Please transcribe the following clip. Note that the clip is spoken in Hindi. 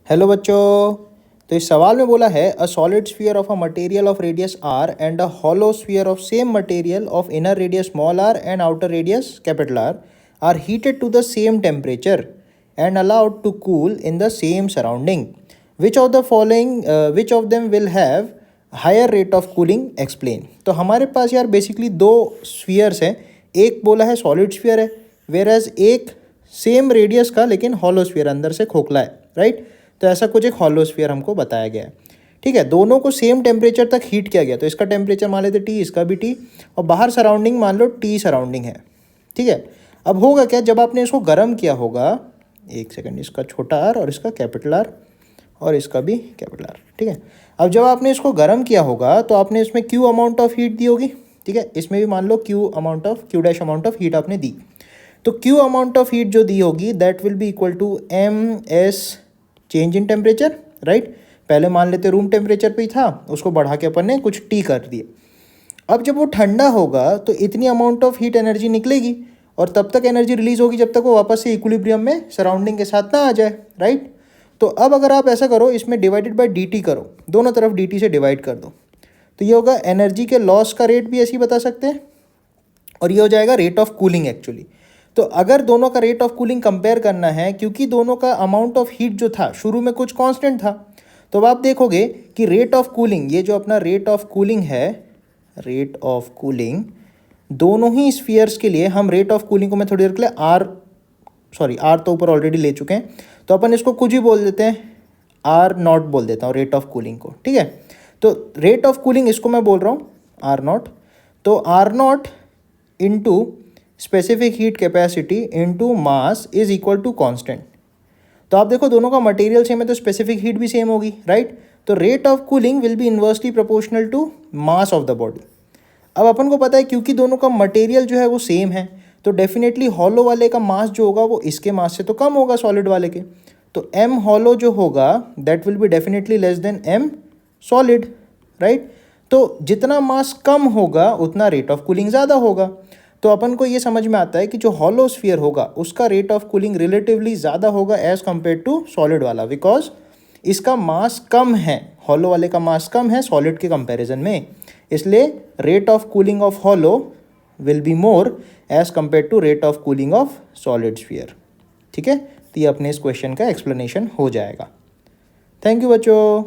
हेलो बच्चों। तो इस सवाल में बोला है a solid sphere of a material of radius R and a hollow sphere of same material of inner radius small R and outer radius capital R heated to the same temperature and allowed to cool in the same surrounding which of the following which of them will have higher rate of cooling explain. तो हमारे पास यार बेसिकली दो स्फीयर्स हैं। एक बोला है सॉलिड स्फीयर है, वेर एज एक सेम रेडियस का लेकिन हॉलो स्फीयर अंदर से खोखला है, राइट। तो ऐसा कुछ एक हॉलो स्फीयर हमको बताया गया है। ठीक है, दोनों को सेम टेम्परेचर तक हीट किया गया। तो इसका टेम्परेचर मान लेते टी, इसका भी टी, और बाहर सराउंडिंग मान लो टी सराउंडिंग है। ठीक है, अब होगा क्या, जब आपने इसको गर्म किया होगा, एक सेकंड, इसका छोटा आर और इसका कैपिटल आर और इसका भी कैपिटल आर। ठीक है, अब जब आपने इसको गर्म किया होगा तो आपने इसमें क्यू अमाउंट ऑफ हीट दी होगी। ठीक है, इसमें भी मान लो Q dash amount of heat आपने दी। तो क्यू अमाउंट ऑफ हीट जो दी होगी that will be equal to M S change in temperature, right. पहले मान लेते रूम टेम्परेचर पे ही था, उसको बढ़ा के अपन ने कुछ टी कर दिए। अब जब वो ठंडा होगा तो इतनी अमाउंट ऑफ हीट एनर्जी निकलेगी और तब तक एनर्जी रिलीज होगी जब तक वो वापस से इक्विलिब्रियम में सराउंडिंग के साथ ना आ जाए, राइट। तो अब अगर आप ऐसा करो, इसमें डिवाइडेड बाय डी टी करो, दोनों तरफ डी टी से डिवाइड कर दो, तो ये होगा एनर्जी के लॉस का रेट भी ऐसे ही बता सकते हैं, और ये हो जाएगा रेट ऑफ कूलिंग एक्चुअली। तो अगर दोनों का रेट ऑफ कूलिंग कंपेयर करना है, क्योंकि दोनों का अमाउंट ऑफ हीट जो था शुरू में कुछ कांस्टेंट था, तो अब आप देखोगे कि रेट ऑफ कूलिंग, ये जो अपना रेट ऑफ कूलिंग है, रेट ऑफ कूलिंग दोनों ही स्फीयर्स के लिए, हम रेट ऑफ कूलिंग को मैं थोड़ी देर के लिए आर तो ऊपर ऑलरेडी ले चुके हैं, तो अपन इसको कुछ भी बोल देते हैं, आर नॉट बोल देता हूँ रेट ऑफ कूलिंग को। ठीक है, तो रेट ऑफ कूलिंग इसको मैं बोल रहा हूँ आर नॉट। तो R naught into specific heat capacity into mass is equal to constant. तो आप देखो दोनों का मटेरियल सेम है तो स्पेसिफिक हीट भी सेम होगी, राइट। तो rate of cooling will be inversely proportional to mass of the body. अब अपन को पता है क्योंकि दोनों का मटेरियल जो है वो सेम है, तो डेफिनेटली हॉलो वाले का मास जो होगा वो इसके मास से तो कम होगा सॉलिड वाले के। तो एम हॉलो जो होगा that will be definitely less than M solid, right. तो जितना मास कम होगा उतना रेट ऑफ कूलिंग ज़्यादा होगा। तो अपन को ये समझ में आता है कि जो हॉलो स्फीयर होगा उसका रेट ऑफ कूलिंग रिलेटिवली ज़्यादा होगा एज कम्पेयर टू सॉलिड वाला, बिकॉज इसका मास कम है, हॉलो वाले का मास कम है सॉलिड के कंपैरिजन में, इसलिए rate of cooling of hollow will be more as compare to rate of cooling of solid sphere. ठीक है, तो ये अपने इस क्वेश्चन का एक्सप्लेनेशन हो जाएगा। थैंक यू बच्चों।